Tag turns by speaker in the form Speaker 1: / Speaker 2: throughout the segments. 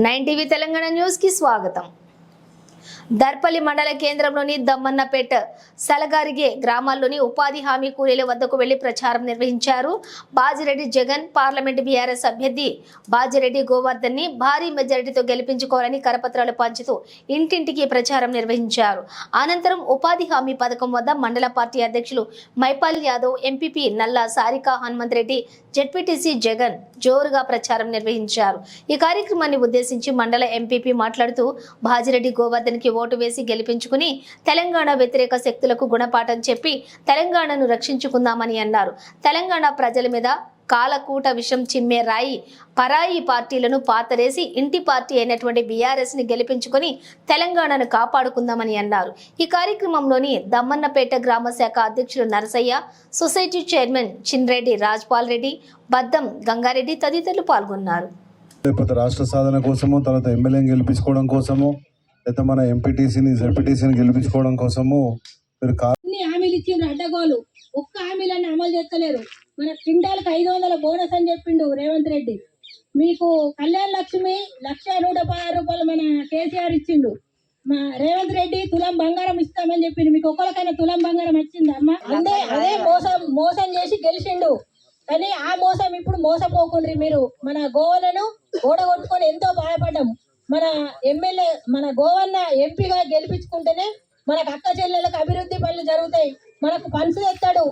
Speaker 1: 9 TV Telangana news కి స్వాగతం. దర్పల్లి మండల కేంద్రంలోని దమ్మన్నపేట, సలగారిగే గ్రామాల్లోని ఉపాధి హామీ కూలీల వద్దకు వెళ్లి ప్రచారం నిర్వహించారు. బాజిరెడ్డి జగన్ పార్లమెంట్ బీఆర్ఎస్ అభ్యర్థి బాజిరెడ్డి గోవర్ధన్ ని భారీ మెజారిటీతో గెలిపించుకోవాలని కరపత్రాలు పంచుతూ ఇంటింటికి ప్రచారం నిర్వహించారు. అనంతరం ఉపాధి హామీ పథకం వద్ద మండల పార్టీ అధ్యక్షులు మైపాల్ యాదవ్, ఎంపీపీ నల్లా సారికా హనుమంత్ రెడ్డి, జెడ్పీటీసీ జగన్ జోరుగా ప్రచారం నిర్వహించారు. ఈ కార్యక్రమాన్ని ఉద్దేశించి మండల ఎంపీపీ మాట్లాడుతూ బాజిరెడ్డి గోవర్ధన్ కి ఓటు వేసి గెలిపించుకుని తెలంగాణ వ్యతిరేక శక్తులకు గుణపాఠం చెప్పి తెలంగాణను రక్షించుకుందామని అన్నారు. తెలంగాణ ప్రజల మీద కాలకూట విషం చిమ్మే రాయి పరాయి పార్టీలను పాతరేసి ఇంటి పార్టీ అయినటువంటి బీఆర్ఎస్ ని గెలిపించుకుని తెలంగాణను కాపాడుకుందామని అన్నారు. ఈ కార్యక్రమంలోని దమ్మన్నపేట గ్రామ శాఖ అధ్యక్షులు నరసయ్య, సొసైటీ చైర్మన్ చిన్రెడ్డి రాజ్పాల్ రెడ్డి, బద్దం గంగారెడ్డి తదితరులు పాల్గొన్నారు.
Speaker 2: రాష్ట్ర సాధన కోసము, తర్వాత ఎమ్మెల్యేని గెలిపించుకోవడం కోసము, లేదా మన ఎంపీటీసీని జెడ్పీటీసీని గెలిపించుకోవడం కోసము
Speaker 3: హామీలు ఇచ్చిండ్రు. అడ్డగోలు ఒక్క హామీలన్నీ అమలు చేస్తలేరు. మన క్వింటాల్కి 500 బోనస్ అని చెప్పిండు రేవంత్ రెడ్డి. మీకు కళ్యాణ లక్ష్మి 1,116 రూపాయలు మన కేసీఆర్ ఇచ్చిండు. మా రేవంత్ రెడ్డి తులం బంగారం ఇస్తామని చెప్పిండు. మీకు ఒక్కరికైనా తులం బంగారం వచ్చింది అమ్మ? అదే మోసం చేసి గెలిచిండు. కానీ ఆ మోసం ఇప్పుడు మోసపోకుండ్రి మీరు. మన గోవలను ఓడగొట్టుకొని ఎంతో బాధపడ్డాం. మన ఎమ్మెల్యే మన గోవన్న ఎంపీగా గెలిపించుకుంటేనే మనకు అక్క చెల్లెలకు అభివృద్ధి పనులు జరుగుతాయి. మనకు ఫండ్స్ తెస్తాడు.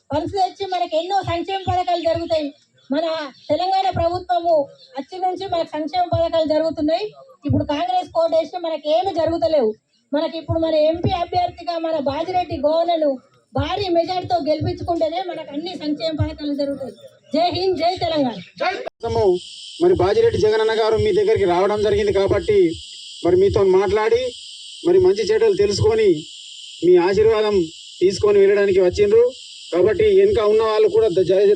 Speaker 3: ఫండ్స్ తెచ్చి మనకు ఎన్నో సంక్షేమ పథకాలు జరుగుతాయి. మన తెలంగాణ ప్రభుత్వము వచ్చి నుంచి మనకు సంక్షేమ పథకాలు జరుగుతున్నాయి. ఇప్పుడు కాంగ్రెస్ కోటేసి మనకి ఏమి జరుగుతలేవు. మనకి ఇప్పుడు మన ఎంపీ అభ్యర్థిగా మన బాజిరెడ్డి గోవన్నను భారీ మెజార్టీతో గెలిపించుకుంటేనే మనకు అన్ని సంక్షేమ పథకాలు జరుగుతాయి. జై హింద్, జై తెలంగాణ.
Speaker 4: మరి బాజిరెడ్డి జగనన్న గారు మీ దగ్గరికి రావడం జరిగింది కాబట్టి మరి మీతో మాట్లాడి మరి మంచి చెడ్డలు తెలుసుకొని మీ ఆశీర్వాదం తీసుకొని వెళ్ళడానికి వచ్చిండ్రు. కాబట్టి వెనుక ఉన్న వాళ్ళు కూడా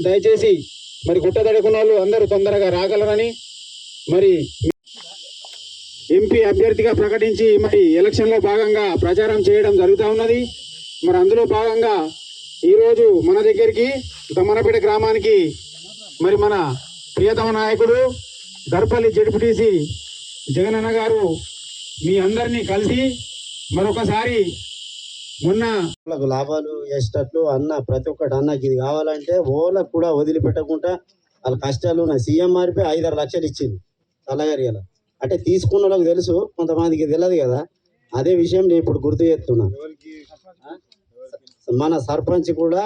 Speaker 4: దయచేసి మరి గుట్టదడుకున్న వాళ్ళు అందరూ తొందరగా రాగలరని మరి ఎంపీ అభ్యర్థిగా ప్రకటించి మరి ఎలక్షన్లో భాగంగా ప్రచారం చేయడం జరుగుతూ ఉన్నది. మరి అందులో భాగంగా ఈరోజు మన దగ్గరికి దమ్మన్నపేట గ్రామానికి మరి మన ప్రియతమ నాయకుడు దర్పల్లి జెడ్పీటీసీ జగనన్న గారు మీ అందరినీ కలిసి మరొకసారి మొన్న
Speaker 5: లాభాలు వేసేటట్లు అన్న ప్రతి ఒక్కటి అన్నకి ఇది కావాలంటే ఓళ్ళకు కూడా వదిలిపెట్టకుండా వాళ్ళ కష్టాలు నా సీఎం మారిపోయి 5-6 లక్షలు ఇచ్చింది తలగారియాల. అంటే తీసుకున్న వాళ్ళకి తెలుసు, కొంతమందికి తెలియదు కదా. అదే విషయం నేను ఇప్పుడు గుర్తు చేస్తున్నా. మన సర్పంచ్ కూడా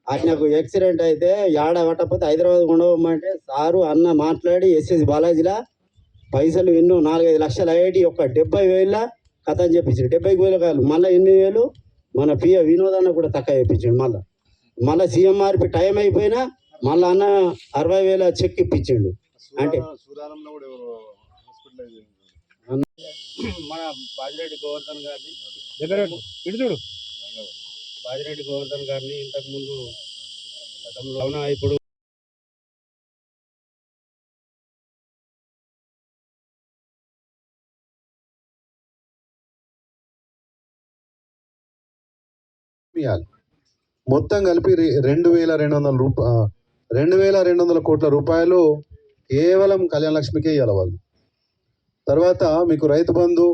Speaker 5: ఆయనకు యాక్సిడెంట్ అయితే ఏడ పట్టకపోతే హైదరాబాద్ ఉండవమ్మంటే సారు అన్న మాట్లాడి ఎస్ఎస్ బాలాజీలా పైసలు ఎన్నో 4-5 లక్షలు అయ్యేటి ఒక 70,000 కథ అని చెప్పించాడు. 70,000 కాదు, మళ్ళీ 8,000 మన పియ వినోదాన్ని కూడా తక్కువ చెప్పించాడు. మళ్ళీ సీఎం మార్పి టైం అయిపోయినా మళ్ళీ అన్న 60,000 చెక్ ఇప్పించాడు. అంటే
Speaker 4: మన బాజిరెడ్డి గోవర్ధన్ గారిని బాజిరెడ్డి గోవర్ధన్ గారిని ఇంతకుముందు గతంలో ఇప్పుడు
Speaker 2: మొత్తం కలిపి 2,200 కోట్ల రూపాయలు కేవలం కళ్యాణ లక్ష్మికే ఇవ్వాలి వాళ్ళు. తర్వాత మీకు రైతు బంధు,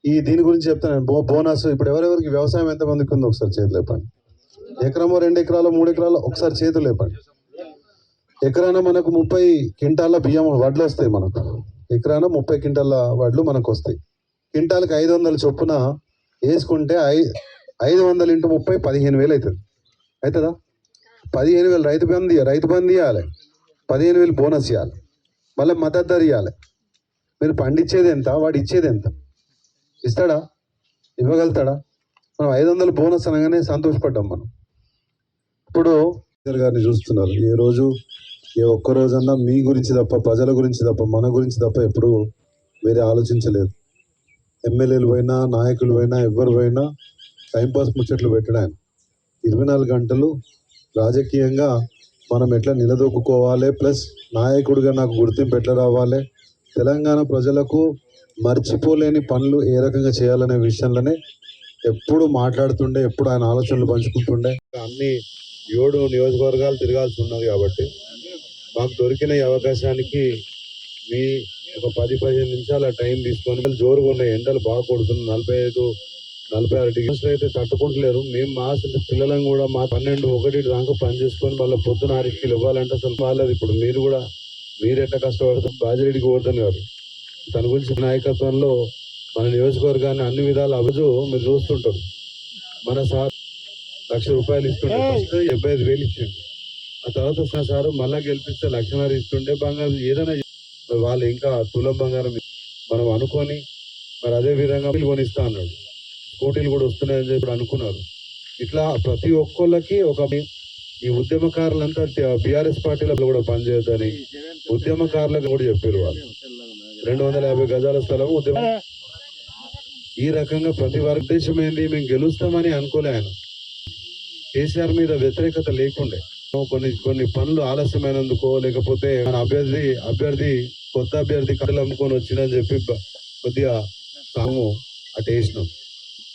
Speaker 2: ఈ దీని గురించి చెప్తాను. బోనస్ ఇప్పుడు ఎవరెవరికి వ్యవసాయం ఎంతమందికి ఉందో ఒకసారి చేతులు లేపండి. ఎకరమో 2 ఎకరాలు 3 ఎకరాలు ఒకసారి చేతులు లేపండి. ఎకరాన మనకు 30 క్వింటాల బియ్యం వడ్లు వస్తాయి. మనకు ఎకరాన 30 క్వింటాల వడ్లు మనకు వస్తాయి. క్వింటాల్కి 500 చొప్పున వేసుకుంటే 500 × 30 15,000 అవుతుంది. అవుతుందా? 15,000 రైతు బంధు ఇవ్వాలి, 15,000 బోనస్ ఇవ్వాలి, మళ్ళీ మద్దతు ధర ఇవ్వాలి. మీరు పండించేది ఎంత, వాడు ఇచ్చేది ఎంత? ఇస్తాడా? ఇవ్వగలుగుతాడా? మనం 500 బోనస్ అనగానే సంతోషపడ్డాం. మనం ఇప్పుడు గారిని చూస్తున్నారు. ఏ రోజు ఏ ఒక్కరోజన్నా మీ గురించి తప్ప, ప్రజల గురించి తప్ప, మన గురించి తప్ప ఎప్పుడు వేరే ఆలోచించలేదు. ఎమ్మెల్యేలు పోయినా, నాయకులు పోయినా, ఎవరు పోయినా టైంపాస్ ముచ్చట్లు పెట్టడం. 24 గంటలు రాజకీయంగా మనం ఎట్లా నిలదొక్కుకోవాలి, ప్లస్ నాయకుడిగా నాకు గుర్తింపు ఎట్లా రావాలి, తెలంగాణ ప్రజలకు మర్చిపోలేని పనులు ఏ రకంగా చేయాలనే విషయంలోనే ఎప్పుడు మాట్లాడుతుండే, ఎప్పుడు ఆయన ఆలోచనలు పంచుకుంటుండే. అన్ని 7 నియోజకవర్గాలు తిరగాల్సి ఉన్నది కాబట్టి మాకు దొరికిన ఈ అవకాశానికి మీ ఒక 10-15 నిమిషాల టైం తీసుకొని జోరుగా ఉన్నాయి, ఎండలు బాగా కొడుతుంది, 45-46 డిగ్రీస్ అయితే తట్టుకుంటలేరు. మేము మా అసలు పిల్లలను కూడా మా 12-1 దాకా పని చేసుకొని మళ్ళీ పొద్దున 6కి ఇవ్వాలంటే అసలు వాళ్ళది. ఇప్పుడు మీరు కూడా ఎట్లా కష్టపడతాం. బాజిరెడ్డి గోవర్ధన్ గారు తన గురించి నాయకత్వంలో మన నియోజకవర్గాన్ని అన్ని విధాల అభిజు మీరు చూస్తుంటారు. మన సార్ ₹1,00,000 ఇస్తుండే, ఫస్ట్ 75,000 ఇచ్చిండు. ఆ తర్వాత సార్ మళ్ళా గెలిపిస్తే 1,00,000 ఇస్తుండే. బంగారం ఏదైనా మరి వాళ్ళు ఇంకా తులం బంగారం మనం అనుకొని మరి అదే విధంగా కొనిస్తా అన్నాడు. స్కూటీలు కూడా వస్తున్నాయని చెప్పి అనుకున్నారు. ఇట్లా ప్రతి ఒక్కళ్ళకి ఈ ఉద్యమకారులంతా బీఆర్ఎస్ పార్టీలో కూడా పనిచేయద్దని ఉద్యమకారులకు కూడా చెప్పారు. వాళ్ళు 250 గజాల స్థలం ఉద్యమం. ఈ రకంగా ప్రతి వారి ఉద్దేశం ఏంది, మేము గెలుస్తామని అనుకోలే. ఆయన కేసీఆర్ మీద వ్యతిరేకత లేకుండే కొన్ని పనులు ఆలస్యమైనందుకో లేకపోతే మన అభ్యర్థి కొత్త అభ్యర్థి కథలు అమ్ముకొని వచ్చిందని చెప్పి కొద్దిగా సాము అటు వేసినాం.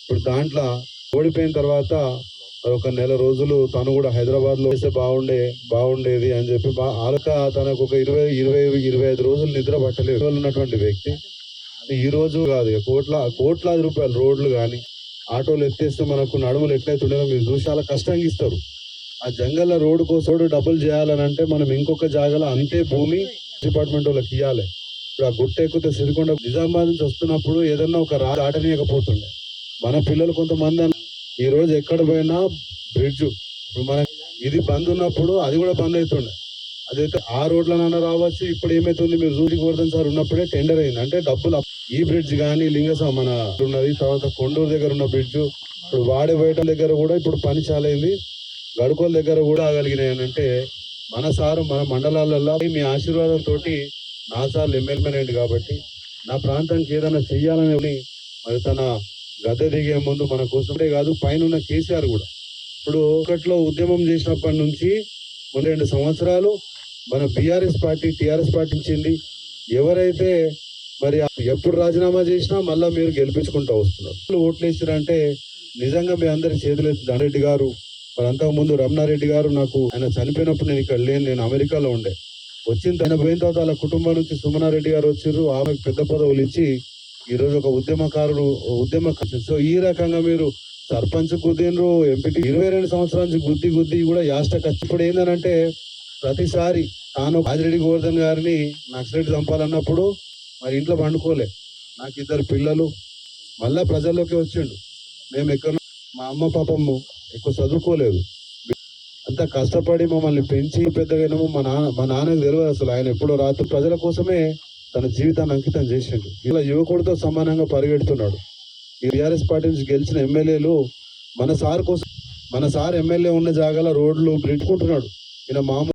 Speaker 2: ఇప్పుడు దాంట్లో ఓడిపోయిన తర్వాత ఒక నెల రోజులు తను కూడా హైదరాబాద్ లో వేస్తే బాగుండేది అని చెప్పి తనకు ఒక 20-25 రోజులు నిద్ర పట్టలేదు ఉన్నటువంటి వ్యక్తి. ఈ రోజు కాదు, కోట్లాది రూపాయలు రోడ్లు కానీ ఆటోలు ఎత్తేస్తే మనకు నడుములు ఎట్లయితే ఉండేదో మీరు చూసి చాలా కష్టంగా ఇస్తారు. ఆ జంగల్ రోడ్డు కోసం డబ్బులు చేయాలని అంటే మనం ఇంకొక జాగాలో అంతే భూమి డిపార్ట్మెంట్ వాళ్ళకి ఇవ్వాలి. ఇప్పుడు ఆ గుట్ట ఎక్కితే సిరికొండ నిజామాబాద్ నుంచి వస్తున్నప్పుడు ఏదన్నా ఒక దాటనీయకపోతుండే. మన పిల్లలు కొంతమంది ఈ రోజు ఎక్కడ పోయినా బ్రిడ్జ్ ఇప్పుడు మన ఇది బంద్ ఉన్నప్పుడు అది కూడా బంద్ అవుతుండే. అదైతే ఆ రోడ్లనన్నా రావచ్చు. ఇప్పుడు ఏమైతుంది, మీరు జూటి గోవర్ధన్ సార్ ఉన్నప్పుడే టెండర్ అయింది. అంటే డబ్బులు ఈ బ్రిడ్జ్ కానీ మన ఉన్నది, తర్వాత కొండూరు దగ్గర ఉన్న బ్రిడ్జ్, ఇప్పుడు వాడేబయట దగ్గర కూడా ఇప్పుడు పని చాలైంది. గడుకోల దగ్గర కూడా ఆగలిగినాయి. అంటే మన సారు మన మండలాలలో మీ ఆశీర్వాదంతో నా సార్లు ఎమ్మెల్యేనండి కాబట్టి నా ప్రాంతానికి ఏదైనా చెయ్యాలని మరి తన గద్దె దిగే ముందు మన కోసమే కాదు పైన ఉన్న కేసీఆర్ కూడా ఇప్పుడు ఒకట్లో ఉద్యమం చేసినప్పటి నుంచి 2 సంవత్సరాలు మన బీఆర్ఎస్ పార్టీ టీఆర్ఎస్ పార్టీ ఇచ్చింది. ఎవరైతే మరి ఎప్పుడు రాజీనామా చేసినా మళ్ళా మీరు గెలిపించుకుంటూ వస్తున్నారు. ఓట్లు వేసారంటే నిజంగా మీ అందరి చేతులు దండరెడ్డి గారు, మరి అంతకుముందు రమణారెడ్డి గారు, నాకు ఆయన చనిపోయినప్పుడు నేను ఇక్కడ లేను, నేను అమెరికాలో ఉండే. ఆయన పోయిన తర్వాత వాళ్ళ కుటుంబం నుంచి సుమనారెడ్డి గారు వచ్చారు. ఆమెకు పెద్ద పదవులు ఇచ్చి ఈరోజు ఒక ఉద్యమకారు. సో ఈ రకంగా మీరు సర్పంచ్ గుద్దిండ్రు, ఎంపీ 22 సంవత్సరాల నుంచి గుద్ది కూడా యాస్ట ఖర్చు. ఇప్పుడు ఏంటంటే ప్రతిసారి తాను బాజిరెడ్డి గోవర్ధన్ గారిని నక్సలైట్ చంపాలన్నప్పుడు మరి ఇంట్లో పండుకోలే. నాకు 2 పిల్లలు, మళ్ళా ప్రజల్లోకి వచ్చిండు. మేము ఎక్కడ మా అమ్మ పాపమ్మ ఎక్కువ చదువుకోలేదు, అంత కష్టపడి మమ్మల్ని పెంచి పెద్దగానేమో మా నాన్నకు తెలియదు అసలు. ఆయన ఎప్పుడో రాత్రి ప్రజల కోసమే తన జీవితాన్ని అంకితం చేసిండు. ఇలా యువకుడితో సమానంగా పరిగెడుతున్నాడు. ఈ టీఆర్ఎస్ పార్టీ నుంచి గెలిచిన ఎమ్మెల్యేలు మన సార్ ఎమ్మెల్యే ఉన్న జాగాల రోడ్లు బ్రిడ్జ్కుంటున్నాడు. ఈయన మామూలు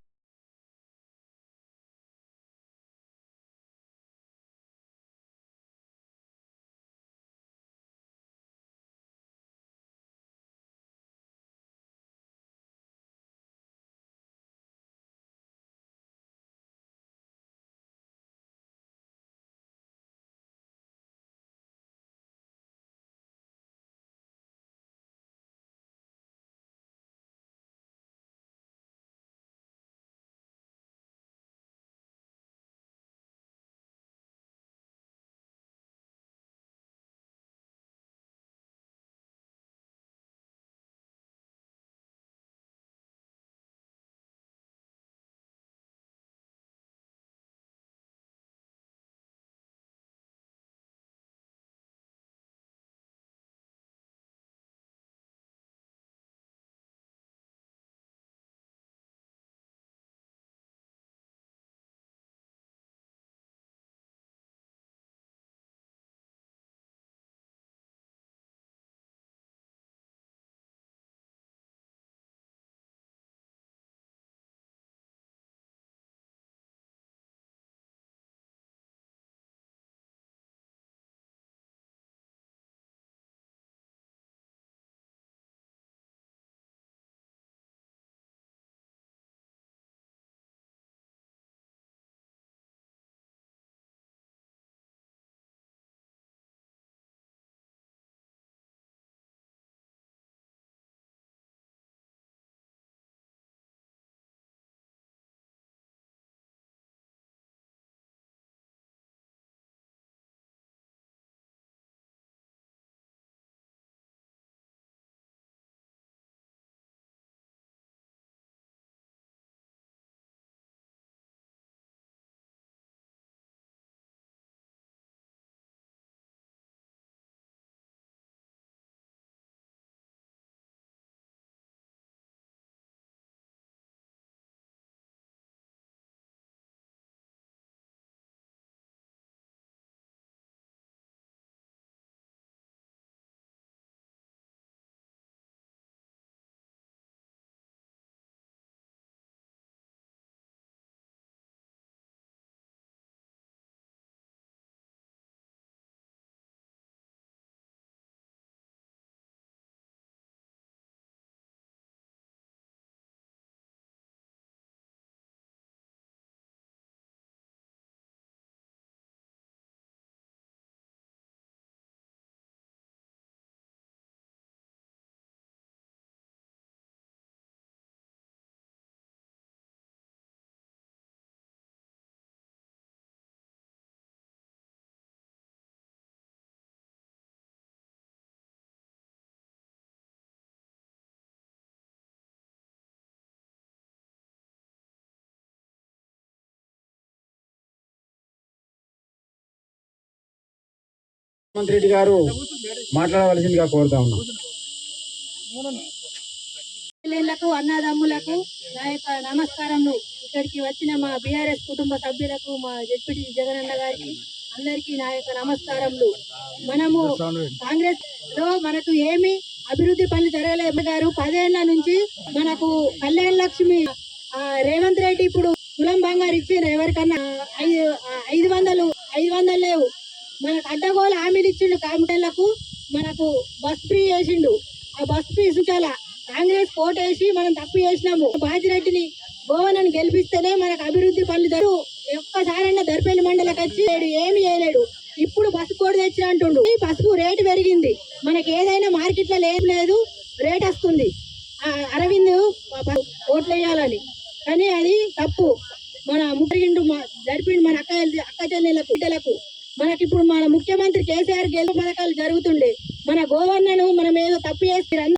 Speaker 4: రేవంత్ రెడ్డి గారు మాట్లాడవలసిందిగా కోరుతా ఉన్నాం.
Speaker 3: పిల్లలకు అన్నదమ్ములకు నా యొక్క నమస్కారములు. ఇక్కడికి వచ్చిన మా బీఆర్ఎస్ కుటుంబ సభ్యులకు, మా జెడ్పీటీ జగనన్న గారికి అందరికీ నా యొక్క నమస్కారములు. మనము కాంగ్రెస్ లో మనకు ఏమి అభివృద్ధి పనులు జరగలేదు గారు. 10 ఏళ్ల నుంచి మనకు కళ్యాణ లక్ష్మి రేవంత్ రెడ్డి ఇప్పుడు తులం బంగారు ఇచ్చిండ్రు. ఎవరికన్నా 500 లేవు. మనకు అడ్డగోలు హామీలు ఇచ్చిండు. కామిటేళ్లకు మనకు బస్ ఫ్రీ చేసిండు. ఆ బస్ ఫ్రీ చాలా కాంగ్రెస్ కోటేసి మనం తప్పు చేసినాము. బాజిరెడ్డిని గోవనని గెలిపిస్తేనే మనకు అభివృద్ధి పనులు జరుగు. ఒక్కసారన్నా దర్పల్లి మండలకు వచ్చి ఏమి చేయలేడు. ఇప్పుడు పసుపు కోడి తెచ్చిన అంటుండు. ఈ పసుపు రేటు పెరిగింది. మనకి ఏదైనా మార్కెట్ లో లేదు రేట్ వస్తుంది. అరవింద్ ఓట్లు వేయాలని, కానీ అది తప్పు. మన ముఖ్యండు జరిపిండు మన అక్క చెల్లెలకు బిడ్డలకు. మనకి ఇప్పుడు మన ముఖ్యమంత్రి కేసీఆర్ గెలుపు పథకాలు జరుగుతుండే. మన గోవర్నను మనం ఏదో తప్పు చేసి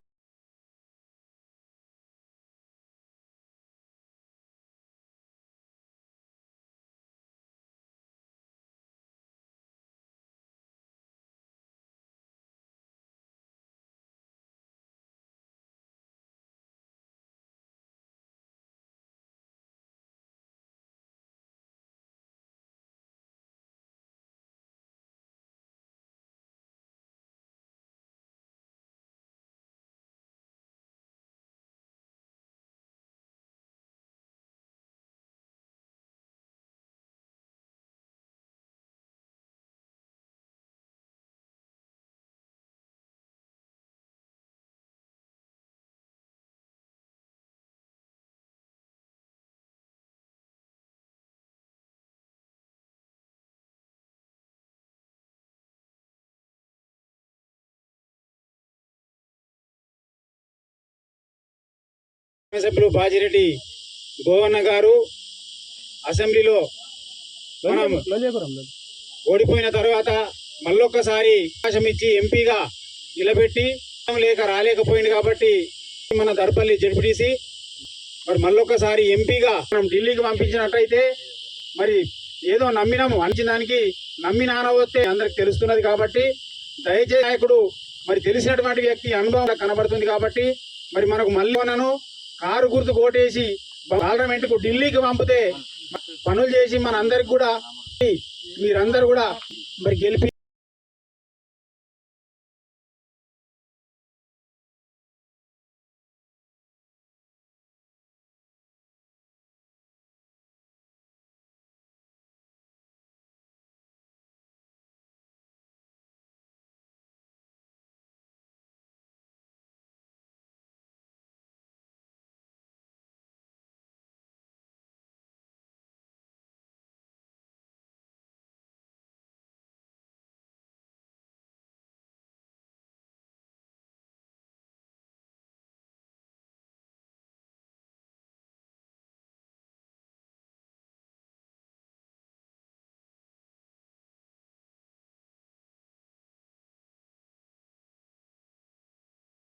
Speaker 4: సభ్యులు బాజిరెడ్డి గోవన్న గారు అసెంబ్లీలో మనం ఓడిపోయిన తర్వాత మళ్ళొక్కసారి అవకాశం ఇచ్చి ఎంపీగా నిలబెట్టి లేక రాలేకపోయింది కాబట్టి మన దర్పల్లి జడ్పీటీసీ మరి మళ్ళొక్కసారి ఎంపీగా మనం ఢిల్లీకి పంపించినట్టయితే మరి ఏదో నమ్మినాము అంచిన దానికి నమ్మి నానవస్తే అందరికి తెలుస్తున్నది. కాబట్టి దయచేసి నాయకుడు మరి తెలిసినటువంటి వ్యక్తి అనుభవం కనబడుతుంది. కాబట్టి మరి మనకు మళ్ళీ మనను కారు గుర్తు కోటేసి పార్లమెంట్ కు ఢిల్లీకి పంపితే పనులు చేసి మన అందరికి కూడా మీరందరూ కూడా మరి గెలిపి